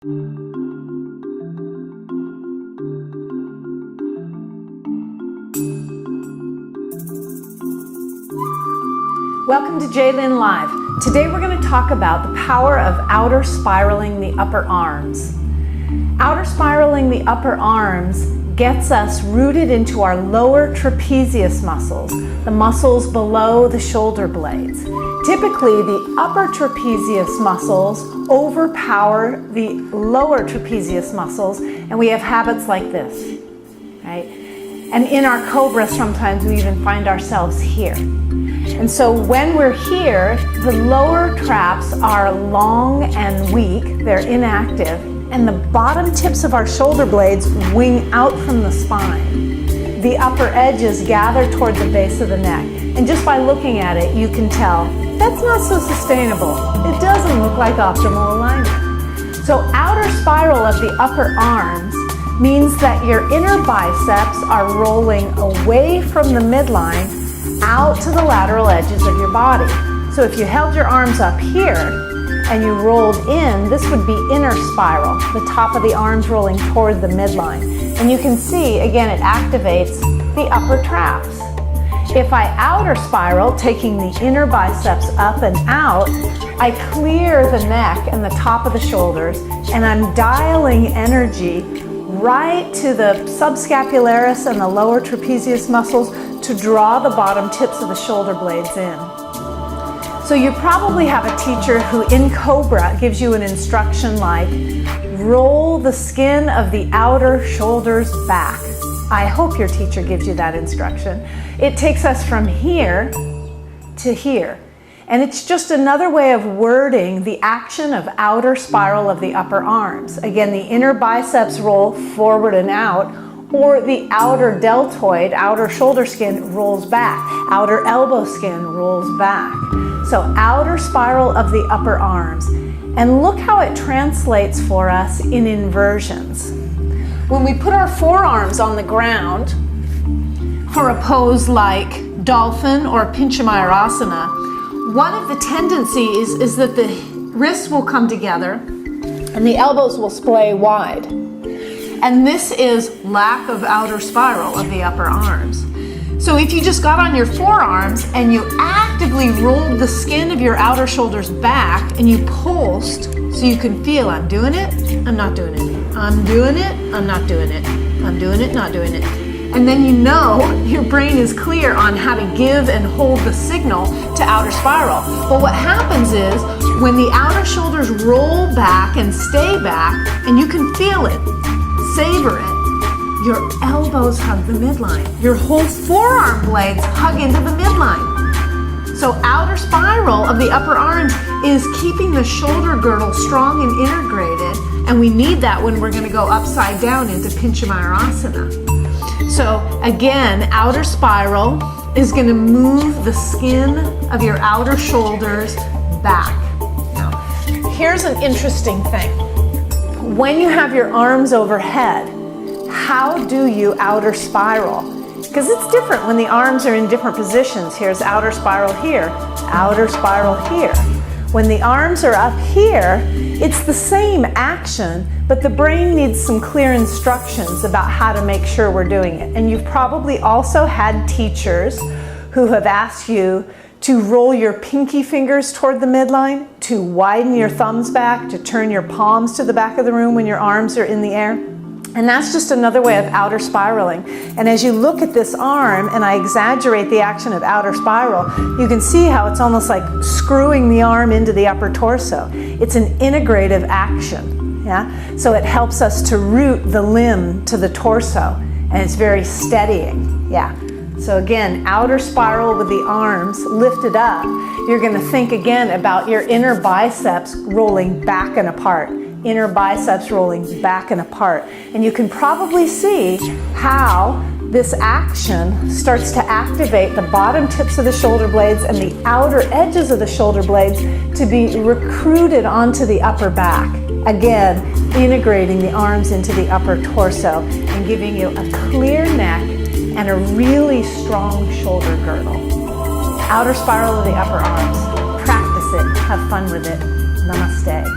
Welcome to Lynn Live. Today we're going to talk about the power of outer spiraling the upper arms. Outer spiraling the upper arms gets us rooted into our lower trapezius muscles, the muscles below the shoulder blades. Typically, the upper trapezius muscles overpower the lower trapezius muscles, and we have habits like this, right? And in our cobra, sometimes we even find ourselves here. And so when we're here, the lower traps are long and weak, they're inactive, and the bottom tips of our shoulder blades wing out from the spine. The upper edges gather toward the base of the neck. And just by looking at it, you can tell that's not so sustainable. It doesn't look like optimal alignment. So outer spiral of the upper arms means that your inner biceps are rolling away from the midline out to the lateral edges of your body. So if you held your arms up here and you rolled in, this would be inner spiral, the top of the arms rolling toward the midline. And you can see, again, it activates the upper traps. If I outer spiral, taking the inner biceps up and out, I clear the neck and the top of the shoulders, and I'm dialing energy right to the subscapularis and the lower trapezius muscles to draw the bottom tips of the shoulder blades in. So you probably have a teacher who in Cobra gives you an instruction like, roll the skin of the outer shoulders back. I hope your teacher gives you that instruction. It takes us from here to here. And it's just another way of wording the action of outer spiral of the upper arms. Again, the inner biceps roll forward and out, or the outer deltoid, outer shoulder skin rolls back. Outer elbow skin rolls back. So outer spiral of the upper arms. And look how it translates for us in inversions. When we put our forearms on the ground for a pose like dolphin or Pinchamayurasana, one of the tendencies is that the wrists will come together and the elbows will splay wide. And this is lack of outer spiral of the upper arms. So if you just got on your forearms and you actively rolled the skin of your outer shoulders back and you pulsed so you can feel, I'm doing it, I'm not doing it. I'm doing it, I'm not doing it. I'm doing it, not doing it. And then you know your brain is clear on how to give and hold the signal to outer spiral. But what happens is when the outer shoulders roll back and stay back, and you can feel it, savor it, your elbows hug the midline. Your whole forearm blades hug into the midline. So outer spiral of the upper arms is keeping the shoulder girdle strong and integrated, and we need that when we're going to go upside down into Pinchamayurasana. So again, outer spiral is going to move the skin of your outer shoulders back. Now, here's an interesting thing. When you have your arms overhead, how do you outer spiral? Because it's different when the arms are in different positions. Here's outer spiral here, outer spiral here. When the arms are up here, it's the same action, but the brain needs some clear instructions about how to make sure we're doing it. And you've probably also had teachers who have asked you to roll your pinky fingers toward the midline, to widen your thumbs back, to turn your palms to the back of the room when your arms are in the air. And that's just another way of outer spiraling. And as you look at this arm, and I exaggerate the action of outer spiral, you can see how it's almost like screwing the arm into the upper torso. It's an integrative action, yeah? So it helps us to root the limb to the torso, and it's very steadying, yeah? So again, outer spiral with the arms lifted up. You're gonna think again about your inner biceps rolling back and apart. Inner biceps rolling back and apart. And you can probably see how this action starts to activate the bottom tips of the shoulder blades and the outer edges of the shoulder blades to be recruited onto the upper back. Again, integrating the arms into the upper torso and giving you a clear neck and a really strong shoulder girdle. Outer spiral of the upper arms. Practice it. Have fun with it. Namaste.